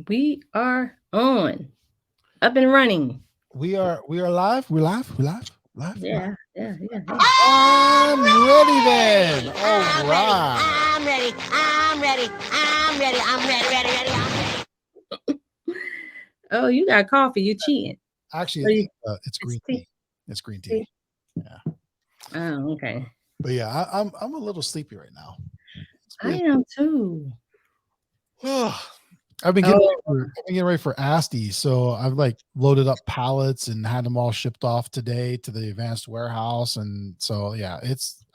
We are on, up and running. We are live. We're live. We're live. Live. Live. Yeah. I'm ready then. All I'm ready. right. I'm ready. I'm ready. I'm ready. I'm ready. I'm ready. Oh, you got coffee. You cheating? Actually, Or you, it's it's green tea. tea. It's green tea. Tea. Yeah. Oh, okay. But yeah, I'm a little sleepy right now. It's I been am too. I've been getting Oh, ready for ASTI, so I've like loaded up pallets and had them all shipped off today to the advanced warehouse, and so yeah,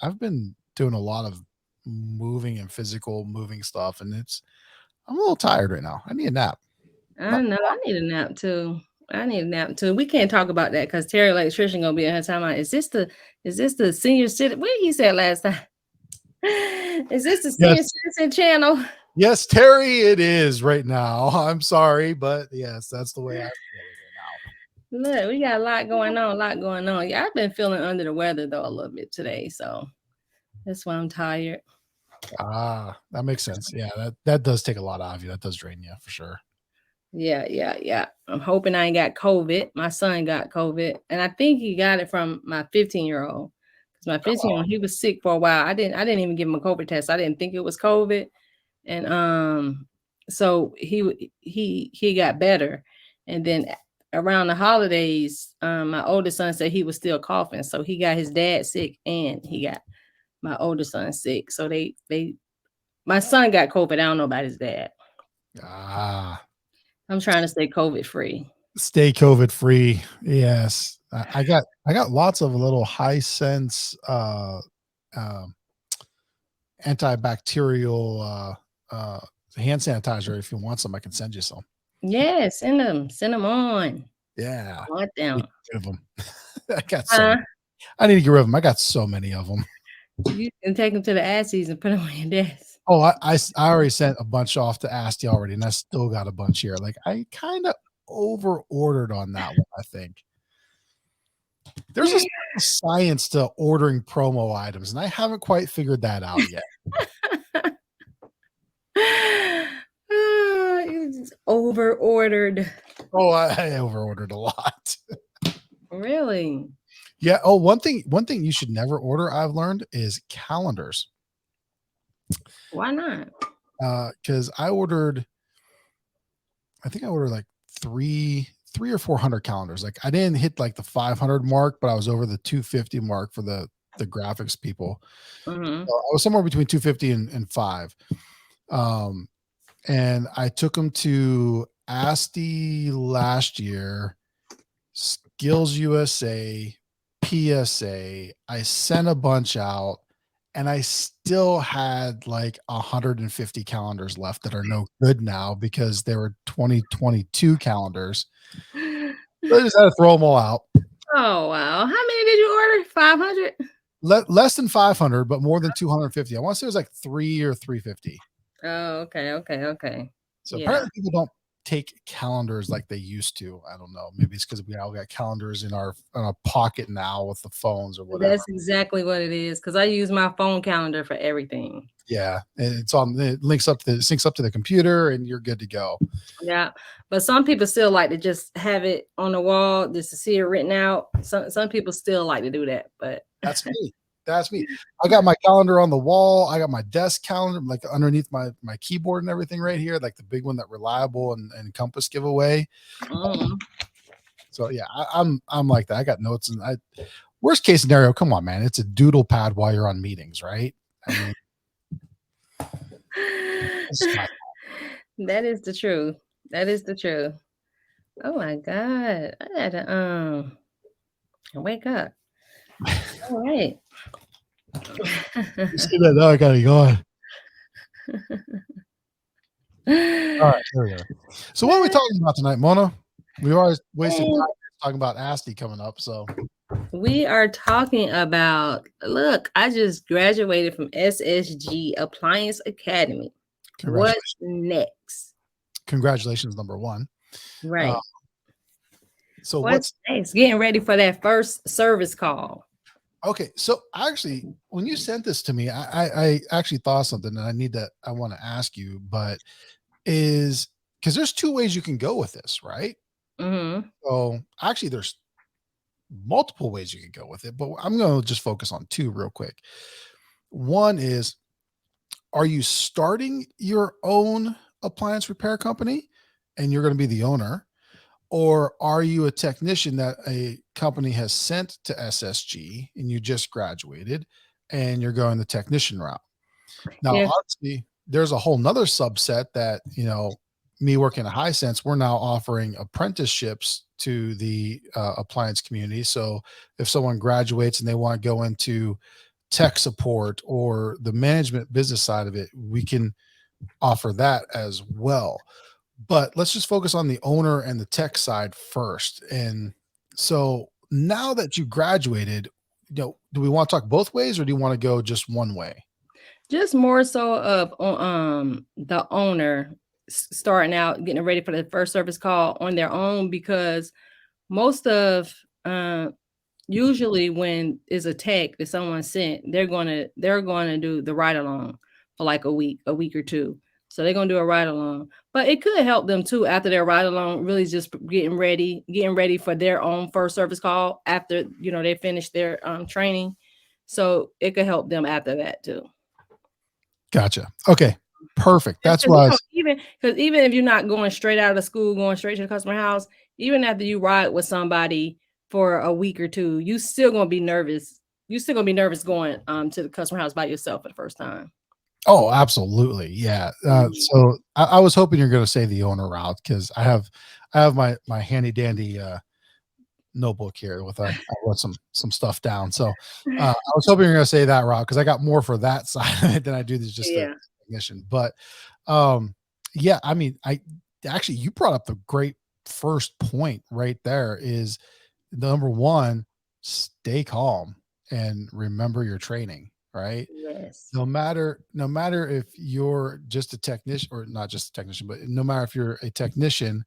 I've been doing a lot of moving and physical moving stuff, and I'm a little tired right now. I need a nap. I know. I need a nap too. I need a nap too. We can't talk about that because Terry electrician gonna be in her time out. Is this the senior citizen? What he said last time? Is this the senior Yes, citizen channel? yes, Terry, it is right now. I'm sorry, but yes, that's the way I feel it right now. Look, we got a lot going on. A lot going on. Yeah, I've been feeling under the weather though a little bit today, so that's why I'm tired. Ah, that makes sense. Yeah, that does take a lot out of you. That does drain you for sure. Yeah. I'm hoping I ain't got COVID. My son got COVID, and I think he got it from my 15-year-old. Because my 15-year-old, he was sick for a while. I didn't even give him a COVID test. I didn't think it was COVID, and so he got better, and then around the holidays, my oldest son said he was still coughing, so he got his dad sick, and he got my older son sick. So they my son got COVID. I don't know about his dad. Ah, I'm trying to stay COVID free. stay COVID free. Yes, I got lots of little high sense um, antibacterial hand sanitizer. If you want some, I can send you some. Yeah, send them on. Yeah, I want I need them. to get rid of them. I got so. Huh? I need to get rid of them. I got so many of them. You can take them to the Asties and put them on your desk. Oh, I already sent a bunch off to Asti already, and I still got a bunch here. Like I kind of over ordered on that one. I think there's a science to ordering promo items, and I haven't quite figured that out yet. You just over ordered. Oh, I over ordered a lot. Really? Yeah. Oh, one thing you should never order, I've learned, is calendars. Why not? Because I think I ordered like three or 400 calendars. Like I didn't hit like the 500 mark, but I was over the 250 mark for the graphics people. Mm-hmm. So I was somewhere between 250 and five. Um, and I took them to ASTI last year, Skills USA, PSA. I sent a bunch out, and I still had like 150 calendars left that are no good now because they were 2022 calendars. So I just had to throw them all out. Oh wow. How many did you order? 500? Less than 500, but more than 250. I want to say it was like 3 or 350. Oh, okay. So Yeah. apparently people don't take calendars like they used to. I don't know. Maybe it's because we all got calendars in our pocket now with the phones or whatever. That's exactly what it is. Because I use my phone calendar for everything. Yeah, and it syncs up to the computer, and you're good to go. Yeah, but some people still like to just have it on the wall just to see it written out. Some people still like to do that, but That's me. That's me. I got my calendar on the wall. I got my desk calendar like underneath my keyboard and everything right here, like the big one that Reliable and Encompass give away. So yeah, I'm like that. I got notes, and worst case scenario, come on, man, it's a doodle pad while you're on meetings, right? I mean, that is the truth. That is the truth. Oh my God, I had to wake up. All right. you see that now, I gotta go on. All right, there we go. So what are we talking about tonight, Mona? We always wasted time talking about ASTI coming up. So We are talking about, look, I just graduated from SSG Appliance Academy. What's next? congratulations, number one. Right. So what's next? Getting ready for that first service call. Okay, so actually, when you sent this to me, I actually thought something, and I want to ask you, but is because there's two ways you can go with this, right? Mm-hmm. So actually, there's multiple ways you can go with it, but I'm going to just focus on two real quick. One is, are you starting your own appliance repair company and you're going to be the owner? Or are you a technician that a company has sent to SSG and you just graduated and you're going the technician route? Now, Yeah. obviously, there's a whole nother subset that, me working at Hisense, we're now offering apprenticeships to the appliance community. So if someone graduates and they want to go into tech support or the management business side of it, we can offer that as well. But let's just focus on the owner and the tech side first. And so now that you graduated, do we want to talk both ways or do you want to go just one way? Just more so of the owner starting out, getting ready for the first service call on their own, because most of usually when is a tech that someone sent, they're gonna do the ride along for like a week or two. So they're gonna do a ride along. But it could help them too after their ride along, really just getting ready for their own first service call after they finish their training. So it could help them after that too. Gotcha. Okay. Perfect. That's Because why. even if you're not going straight out of school, going straight to the customer house, even after you ride with somebody for a week or two, you still gonna be nervous. You still gonna be nervous going to the customer house by yourself for the first time. Oh, absolutely. Yeah. So I was hoping you're going to say the owner route, because I have my handy dandy notebook here with I wrote some stuff down. So I was hoping you're going to say that route, because I got more for that side of it than I do just the technician. But yeah, I mean, you brought up the great first point right there. Is number one, stay calm and remember your training, right? Yes. No matter if you're just a technician, or not just a technician, but no matter if you're a technician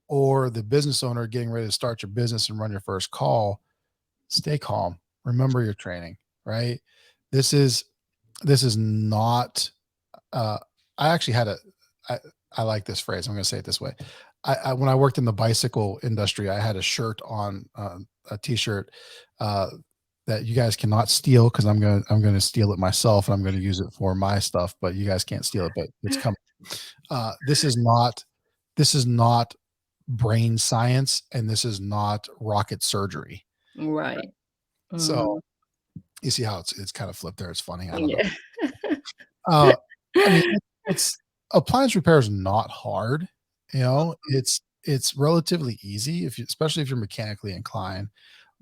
or the business owner getting ready to start your business and run your first call, stay calm. Remember your training, right? This is not, I actually had I like this phrase. I'm going to say it this way. I when I worked in the bicycle industry, I had a shirt on, a t-shirt, that you guys cannot steal, because I'm going to steal it myself and I'm going to use it for my stuff, but you guys can't steal it, but it's coming. This is not brain science, and this is not rocket surgery. Right. So you see how it's kind of flipped there. It's funny. I don't Yeah. know. I mean, it's appliance repair is not hard. It's relatively easy especially if you're mechanically inclined.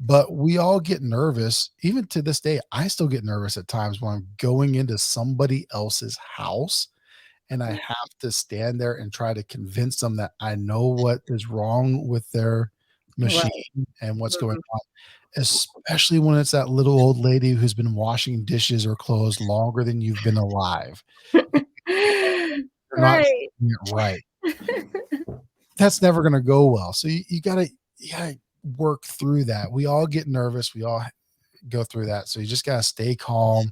But we all get nervous. Even to this day, I still get nervous at times when I'm going into somebody else's house and I have to stand there and try to convince them that I know what is wrong with their machine and what's going on, especially when it's that little old lady who's been washing dishes or clothes longer than you've been alive. You're not doing it right. That's never going to go well. So you gotta work through that. We all get nervous. We all go through that. So you just got to stay calm.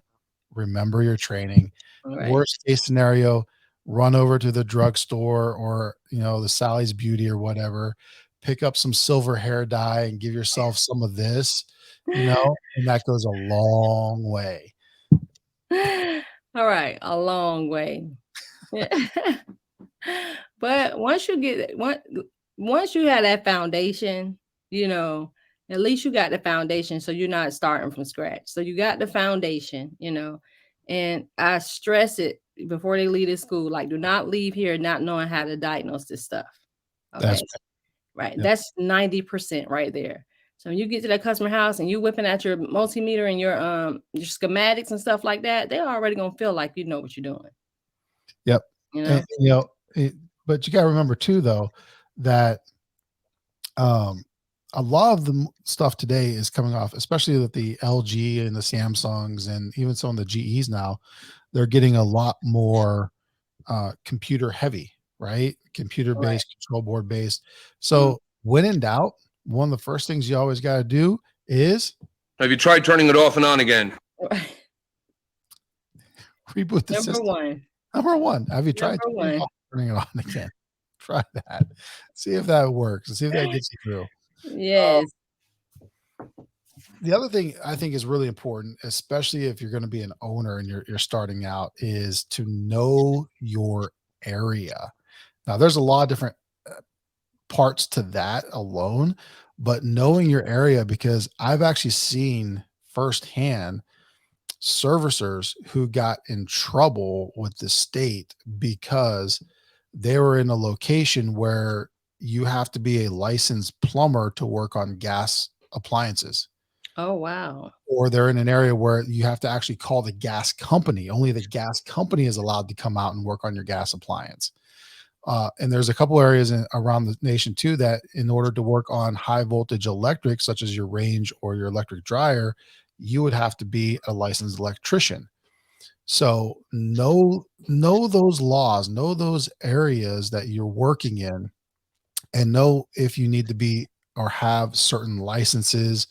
Remember your training. Worst case scenario, run over to the drugstore or, the Sally's Beauty or whatever, pick up some silver hair dye and give yourself some of this, and that goes a long way. All right. A long way. But once you have that foundation, at least you got the foundation. So you're not starting from scratch. So you got the foundation, and I stress it before they leave this school, like, do not leave here not knowing how to diagnose this stuff. Okay. That's right. Yep. That's 90% right there. So when you get to that customer house and you whipping out your multimeter and your schematics and stuff like that, they're already going to feel like you know what you're doing. Yep. But you got to remember too, though, that a lot of the stuff today is coming off, especially with the LG and the Samsungs and even some of the GEs now, they're getting a lot more computer heavy, right? Computer based, control board based. So when in doubt, one of the first things you always got to do is, have you tried turning it off and on again? Reboot the system. Number one. Have you tried turning it on again? Try that. See if that works. See if that gets you through. Yes. The other thing I think is really important, especially if you're going to be an owner and you're starting out, is to know your area. Now, there's a lot of different parts to that alone, but knowing your area, because I've actually seen firsthand servicers who got in trouble with the state because they were in a location where you have to be a licensed plumber to work on gas appliances, Oh, wow. or they're in an area where you have to actually call the gas company. Only the gas company is allowed to come out and work on your gas appliance. And there's a couple areas around the nation too that in order to work on high voltage electric, such as your range or your electric dryer, you would have to be a licensed electrician. So know those laws, know those areas that you're working in, and know if you need to be or have certain licenses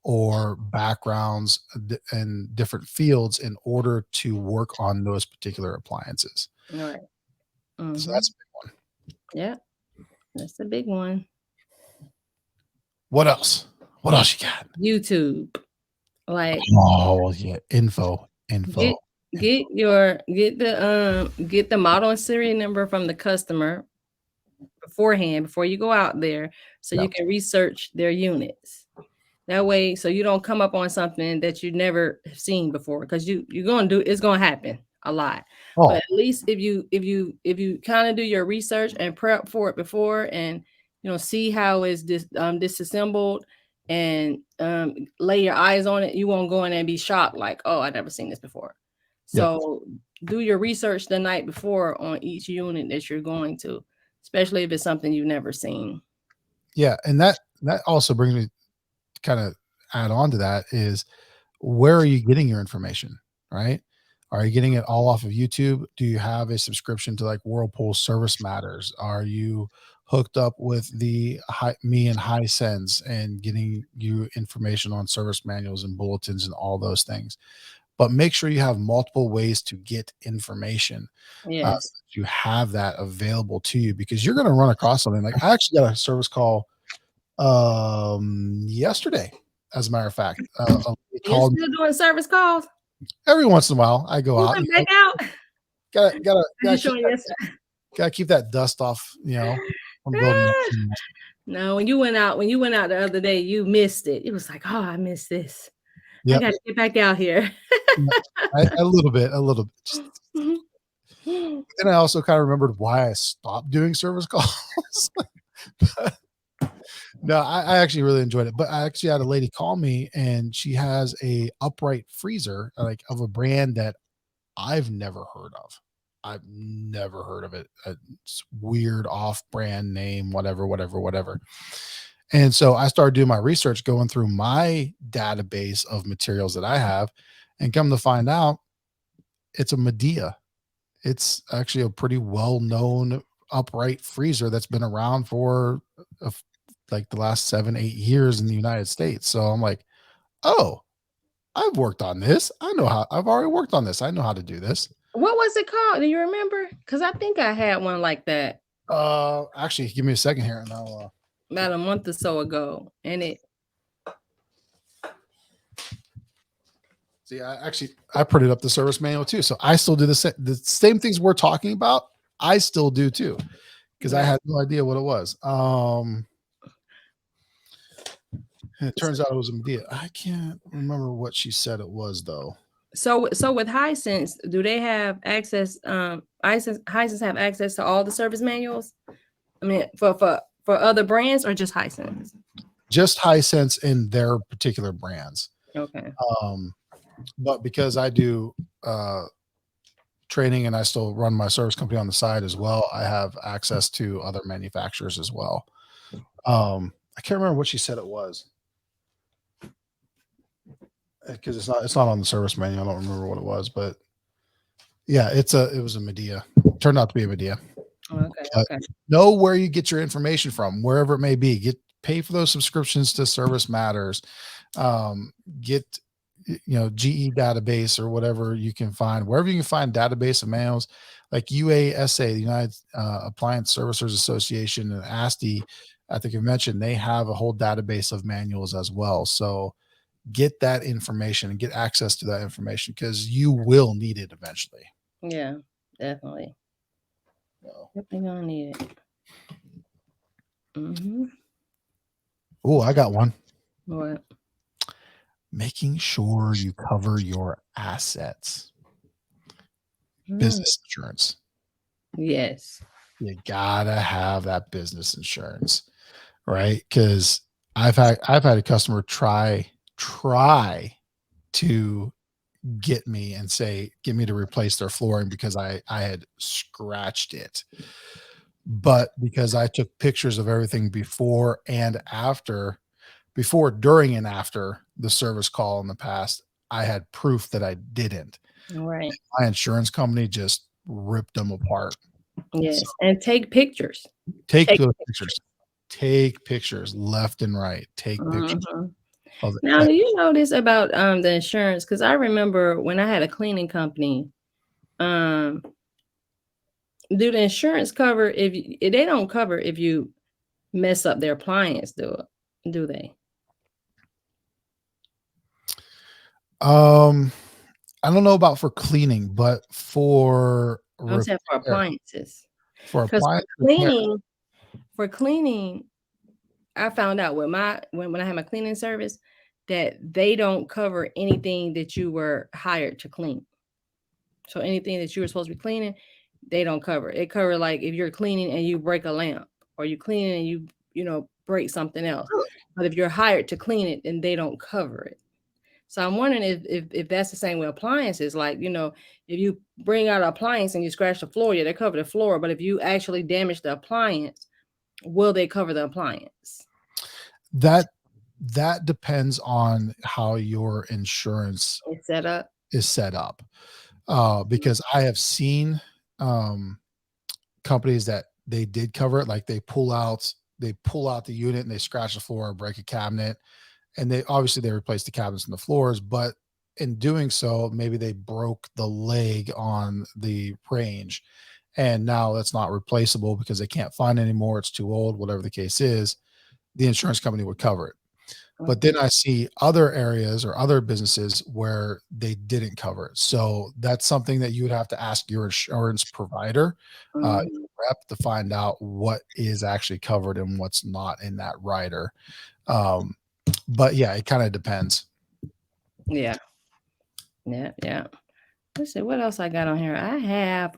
or backgrounds in different fields in order to work on those particular appliances. All right. So Mhm. that's a big one. Yeah, that's a big one. What else? What else you got? YouTube. Like, Oh yeah, info. get the model and serial number from the customer beforehand before you go out there, so you Yep. can research their units. That way, so you don't come up on something that you never have seen before, because you're gonna do, it's gonna happen a lot. Oh, But at least if you kind of do your research and prep for it before, and see how it's disassembled, and lay your eyes on it, you won't go in and be shocked like, oh, I never seen this before. Yep. So do your research the night before on each unit that you're going to, especially if it's something you've never seen. yeah, and that also brings me to kind of add on to that is, where are you getting your information, right? Are you getting it all off of YouTube? Do you have a subscription to like Whirlpool Service Matters? Are you hooked up with me and Hisense and getting you information on service manuals and bulletins and all those things? But make sure you have multiple ways to get information. Yes. You have that available to you, because you're going to run across something. Like, I actually got a service call yesterday, as a matter of fact. You Called still doing service calls? every once in a while. I go You out. went back out? Gotta keep that dust off. From building. No, when you went out the other day, you missed it. It was like, oh, I missed this. Yep. I got to get back out here. A little bit. Just, then I also kind of remembered why I stopped doing service calls. No, I actually really enjoyed it. But I actually had a lady call me, and she has a upright freezer, like of a brand that I've never heard of. I've never heard of it. It's weird off-brand name, whatever. And so I started doing my research, going through my database of materials that I have, and come to find out it's a Medea. It's actually a pretty well-known upright freezer that's been around for like the last 7-8 years in the United States. So I'm like, oh, I've worked on this. I've already worked on this. I know how to do this. What was it called? Do you remember? Because I think I had one like that. Actually, give me a second here, and I'll about a month or so ago. And it see, I printed up the service manual too. So I still do the same things we're talking about. I still do too, because I had no idea what it was. It turns out it was a Medea. I can't remember what she said it was though. So with Hisense, do they have access? Hisense have access to all the service manuals? I mean, for other brands, or just Hisense? Just Hisense in their particular brands. Okay. But because I do training and I still run my service company on the side as well, I have access to other manufacturers as well. I can't remember what she said it was, because it's not on the service manual. I don't remember what it was, but yeah, it was a Medea. It turned out to be a Medea. Okay. Know where you get your information from, wherever it may be. Pay for those subscriptions to Service Matters. Get GE database or whatever you can find. Wherever you can find database of manuals, like UASA, the United Appliance Servicers Association, and ASTI at the convention, they have a whole database of manuals as well. So get that information and get access to that information because you will need it eventually. Yeah, definitely. Definitely gonna need it. Oh, I got one. What? Making sure you cover your assets. Business insurance. Yes. You gotta have that business insurance, right? Because I've had a customer try to get me and say, get me to replace their flooring because I had scratched it. But because I took pictures of everything before, during, and after the service call in the past, I had proof that I didn't. Right. My insurance company just ripped them apart. Yes. And take pictures. Take those pictures. Take pictures left and right. Take pictures. Now, do you know this about the insurance? Because I remember when I had a cleaning company, do the insurance cover if they don't cover if you mess up their appliance, do they? I don't know about for cleaning, but for I'm saying for appliances. For appliance for cleaning, I found out with when I had my cleaning service that they don't cover anything that you were hired to clean. So anything that you were supposed to be cleaning, they don't cover. It cover like if you're cleaning and you break a lamp, or you clean and you break something else. But if you're hired to clean it, then they don't cover it. So I'm wondering if that's the same with appliances. Like, if you bring out an appliance and you scratch the floor, yeah, they cover the floor. But if you actually damage the appliance, will they cover the appliance? That depends on how your insurance is set up. Because I have seen companies that they did cover it, like they pull out the unit and they scratch the floor or break a cabinet, and they replace the cabinets and the floors, but in doing so, maybe they broke the leg on the range, and now that's not replaceable because they can't find it anymore. It's too old, whatever the case is. The insurance company would cover it. But then I see other areas or other businesses where they didn't cover it. So that's something that you would have to ask your insurance provider, rep, to find out what is actually covered and what's not in that rider. But yeah, it kind of depends. Yeah. Let's see what else I got on here. I have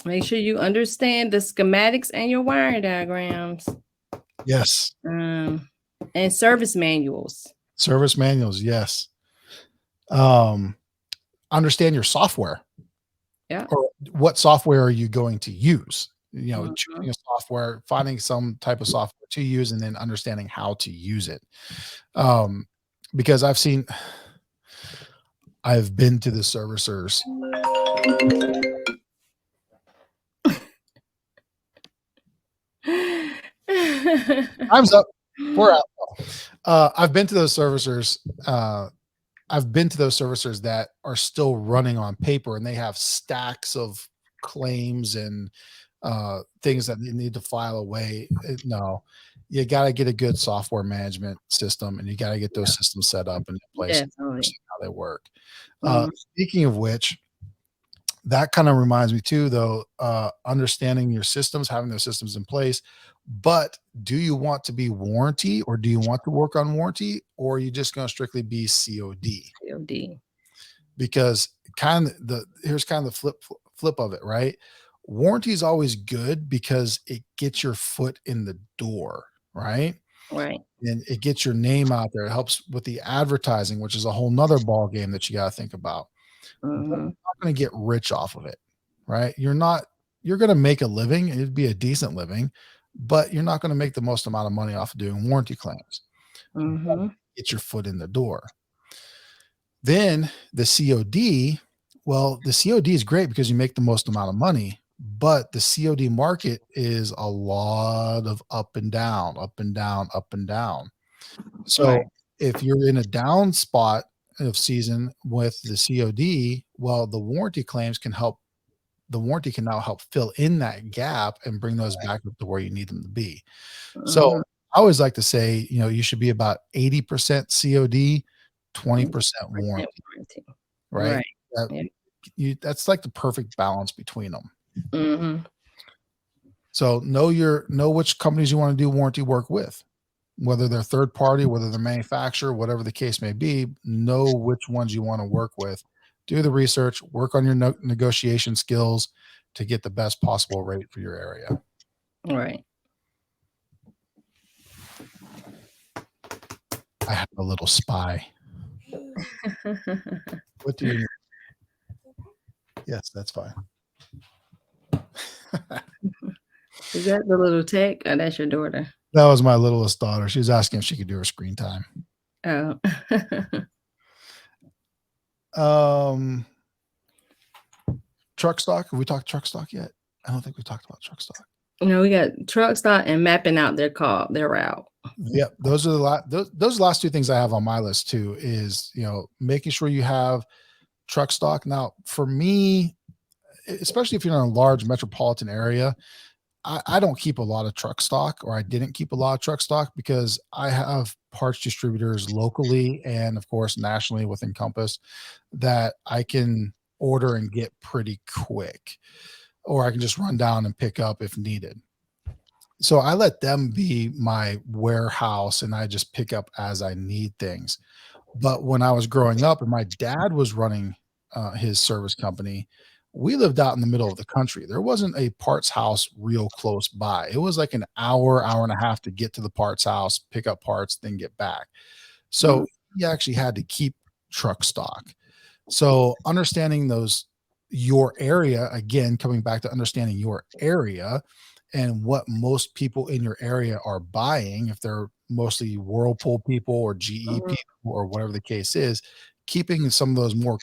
make sure you understand the schematics and your wiring diagrams. Yes. And service manuals. Yes. Understand your software. Yeah. Or what software are you going to use? Choosing a software, finding some type of software to use, and then understanding how to use it. Because I've been to the servicers. Time's up. We're out. I've been to those servicers. That are still running on paper, and they have stacks of claims and things that you need to file away. No, you got to get a good software management system, and you got to get those systems set up and in place, how they work. Speaking of which, that kind of reminds me too, though, understanding your systems, having those systems in place. But do you want to be warranty, or do you want to work on warranty, or are you just going to strictly be COD? Because here's kind of the flip of it, right? Warranty is always good because it gets your foot in the door, right? Right. And it gets your name out there. It helps with the advertising, which is a whole nother ball game that you got to think about. But you're not going to get rich off of it, right? You're going to make a living. It'd be a decent living, but you're not going to make the most amount of money off of doing warranty claims. Get your foot in the door. Then the COD, the COD is great because you make the most amount of money, but the COD market is a lot of up and down, up and down, up and down. So if you're in a down spot, of season with the COD, well, the warranty claims can help. The warranty can now help fill in that gap and bring those back up to where you need them to be. So I always like to say, you should be about 80% COD, 20% warranty, right? That's like the perfect balance between them. Mm-hmm. So know which companies you want to do warranty work with, whether they're third party, whether they're manufacturer, whatever the case may be. Know which ones you want to work with. Do the research, work on your negotiation skills to get the best possible rate for your area. Right. I have a little spy. What do you need? Yes, that's fine. Is that the little tech? Oh, that's your daughter. That was my littlest daughter. She was asking if she could do her screen time. Oh. Truck stock. Have we talked truck stock yet? I don't think we talked about truck stock. No, we got truck stock and mapping out their route. Yep. Those are those last two things I have on my list too, is, making sure you have truck stock. Now, for me, especially if you're in a large metropolitan area, I don't keep a lot of truck stock, or I didn't keep a lot of truck stock, because I have parts distributors locally and of course nationally with Encompass that I can order and get pretty quick, or I can just run down and pick up if needed. So I let them be my warehouse and I just pick up as I need things. But when I was growing up and my dad was running his service company, we lived out in the middle of the country. There wasn't a parts house real close by. It was like an hour and a half to get to the parts house, pick up parts, then get back. So he actually had to keep truck stock. So understanding your area, again, coming back to understanding your area and what most people in your area are buying, if they're mostly Whirlpool people or GE people or whatever the case is, keeping some of those more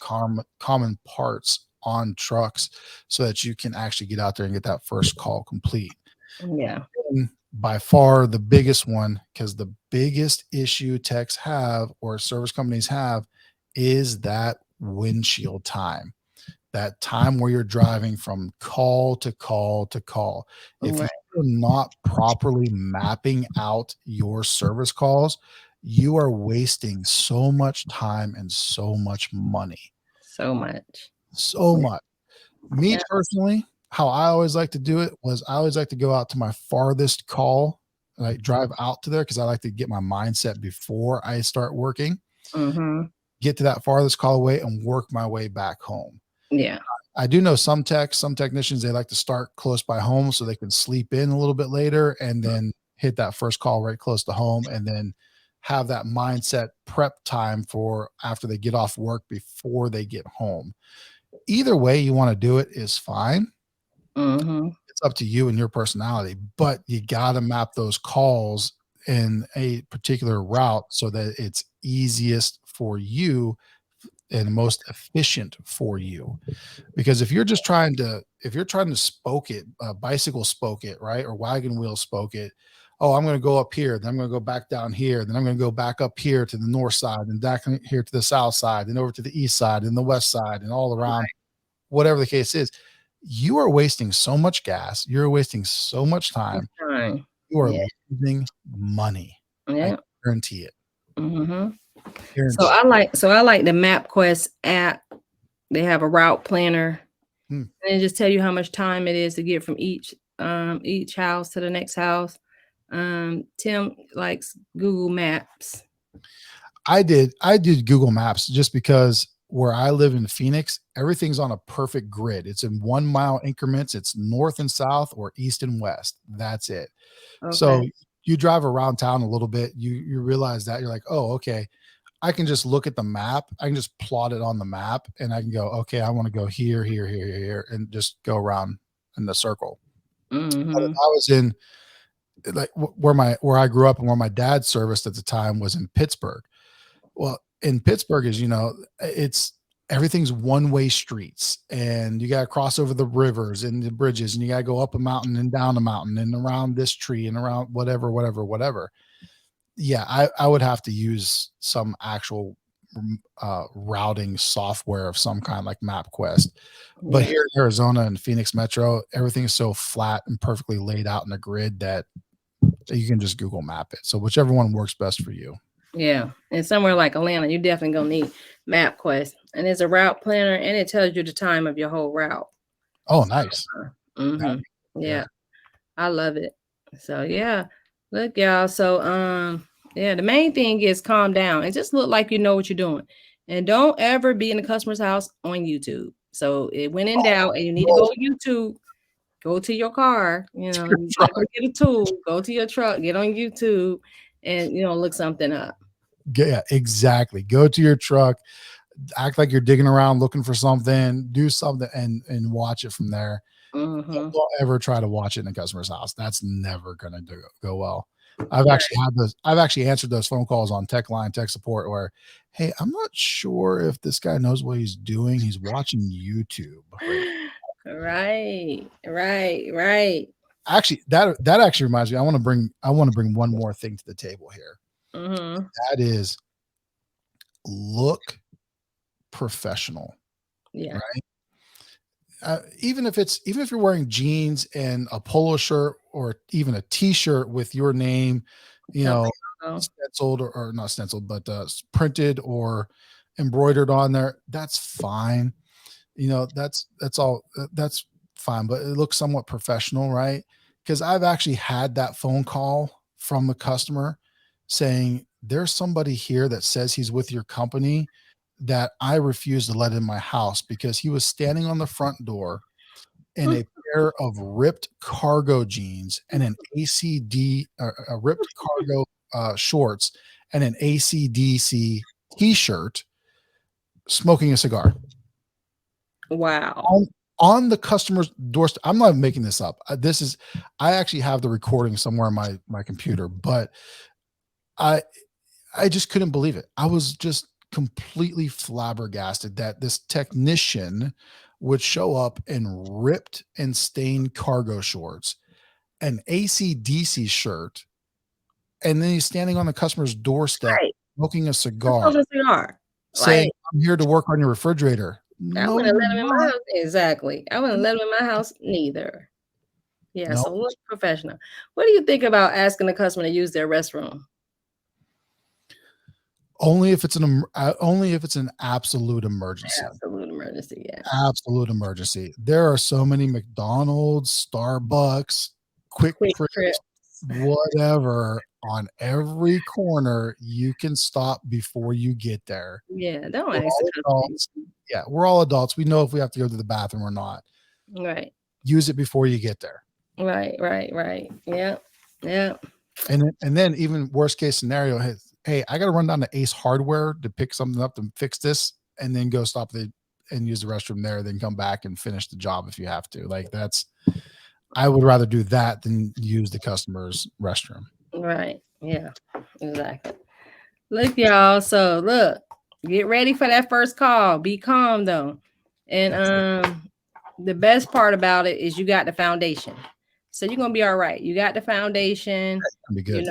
common parts on trucks so that you can actually get out there and get that first call complete. Yeah. And by far the biggest one, because the biggest issue techs have or service companies have is that windshield time. That time where you're driving from call to call to call. If you're not properly mapping out your service calls, you are wasting so much time and so much money. So much. Me personally, how I always like to do it was I always like to go out to my farthest call, like drive out to there, because I like to get my mindset before I start working. Get to that farthest call away and work my way back home. Yeah. I do know some technicians, they like to start close by home so they can sleep in a little bit later and then hit that first call right close to home, and then have that mindset prep time for after they get off work before they get home. Either way you want to do it is fine. It's up to you and your personality, but you got to map those calls in a particular route so that it's easiest for you and most efficient for you. Because if you're trying to spoke it, bicycle spoke it, right, or wagon wheel spoke it, oh, I'm going to go up here, then I'm going to go back down here, then I'm going to go back up here to the north side, and back here to the south side, and over to the east side and the west side, and all around, whatever the case is, you are wasting so much gas. You're wasting so much time. You are losing money. I guarantee it. So I like the MapQuest app. They have a route planner, and it just tell you how much time it is to get from each house to the next house. Tim likes Google Maps. I did Google Maps just because where I live in Phoenix, everything's on a perfect grid. It's in 1 mile increments. It's north and south or east and west. That's it. Okay. So you drive around town a little bit, you realize that you're like, oh, okay, I can just look at the map. I can just plot it on the map and I can go, okay, I want to go here, here, here, here, and just go around in the circle. But if I was in like where I grew up and where my dad serviced at the time was in Pittsburgh. Well, in Pittsburgh, as you know, everything's one-way streets, and you got to cross over the rivers and the bridges, and you got to go up a mountain and down a mountain and around this tree and around whatever. Yeah, I would have to use some actual routing software of some kind like MapQuest. But Yeah. here in Arizona and Phoenix Metro, everything is so flat and perfectly laid out in a grid that you can just Google Map it. So whichever one works best for you. Yeah. And somewhere like Atlanta, you definitely gonna need MapQuest. And it's a route planner and it tells you the time of your whole route. Oh, nice. Mm-hmm. Yeah. Yeah. I love it. So yeah. Look, y'all. So yeah, the main thing is calm down and just look like you know what you're doing. And don't ever be in the customer's house on YouTube. So when in doubt and you need to go to YouTube, go to your car, you know, you gotta go get a tool, go to your truck, get on YouTube and look something up. Yeah, exactly. Go to your truck, act like you're digging around looking for something, do something and watch it from there. Mm-hmm. Don't ever try to watch it in a customer's house. That's never gonna go well. I've actually answered those phone calls on tech support where, hey, I'm not sure if this guy knows what he's doing. He's watching YouTube. Right. Actually, that actually reminds me. I want to bring one more thing to the table here. Mm-hmm. That is look professional. Yeah. Right. Even if you're wearing jeans and a polo shirt or even a t-shirt with your name, stenciled or not stenciled, but printed or embroidered on there, that's fine. That's all. That's fine, but it looks somewhat professional, right? Because I've actually had that phone call from the customer saying, there's somebody here that says he's with your company that I refuse to let in my house because he was standing on the front door in a pair of ripped cargo jeans and an ripped cargo shorts and an ACDC t-shirt, smoking a cigar. Wow. On the customer's doorstep. I'm not making this up. I actually have the recording somewhere on my computer, but I just couldn't believe it. I was just completely flabbergasted that this technician would show up in ripped and stained cargo shorts, an AC/DC shirt, and then he's standing on the customer's doorstep smoking a cigar, saying, I'm here to work on your refrigerator. I wouldn't let him in my house. Exactly. I wouldn't let him in my house neither. Yeah, so look professional. What do you think about asking the customer to use their restroom? Only if it's an absolute emergency. Absolute emergency, yeah. Absolute emergency. There are so many McDonald's, Starbucks, Quick Trips, whatever on every corner you can stop before you get there. Yeah, don't we're all adults. We know if we have to go to the bathroom or not. Right. Use it before you get there. Right. Yeah. And then even worst case scenario, hey, I got to run down to Ace Hardware to pick something up to fix this, and then go stop and use the restroom there, then come back and finish the job if you have to. Like I would rather do that than use the customer's restroom. Right. Yeah, exactly. Look, y'all. So look, get ready for that first call. Be calm though. And the best part about it is you got the foundation. So you're gonna be all right. You got the foundation. Be good.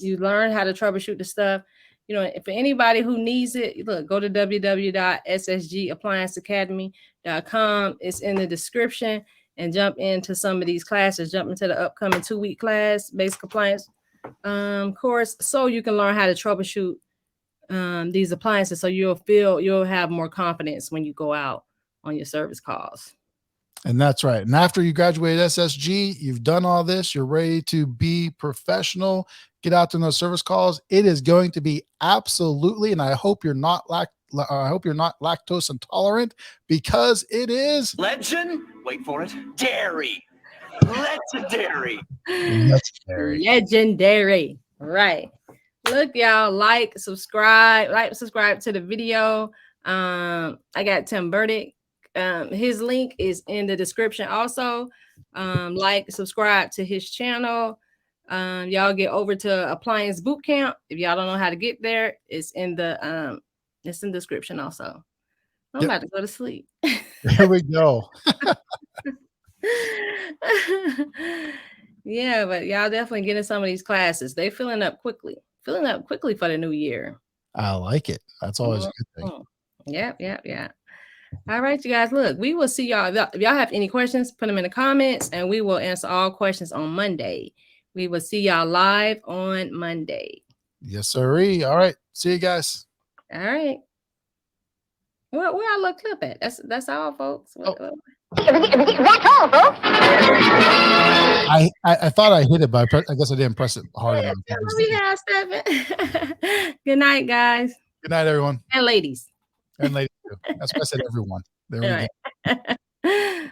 You learn how to troubleshoot the stuff. For anybody who needs it, look, go to www.ssgapplianceacademy.com. It's in the description, and jump into some of these classes. Jump into the upcoming 2-week class, basic appliance course, so you can learn how to troubleshoot these appliances. So you'll have more confidence when you go out on your service calls. And that's right. And after you graduate SSG, you've done all this, you're ready to be professional, get out to those service calls. It is going to be absolutely, and I hope you're not lactose intolerant, because it is wait for it, dairy. Legendary. Legendary. Right. Look, y'all, subscribe to the video. I got Tim Burdick. His link is in the description also. Subscribe to his channel. Y'all get over to Appliance Bootcamp. If y'all don't know how to get there, it's in the description also. I'm about to go to sleep. There we go. Yeah, but y'all definitely getting some of these classes. They filling up quickly for the new year. I like it. That's always a good thing. Yep. All right, you guys. Look, we will see y'all. If y'all have any questions, put them in the comments, and we will answer all questions on Monday. We will see y'all live on Monday. Yes, sirree. All right. See you guys. All right. Where I look up at? That's all, folks. That's all, folks. I thought I hit it, but I guess I didn't press it hard enough. We have 7. Good night, guys. Good night, everyone. And ladies. And ladies too. That's why I said everyone. There we go.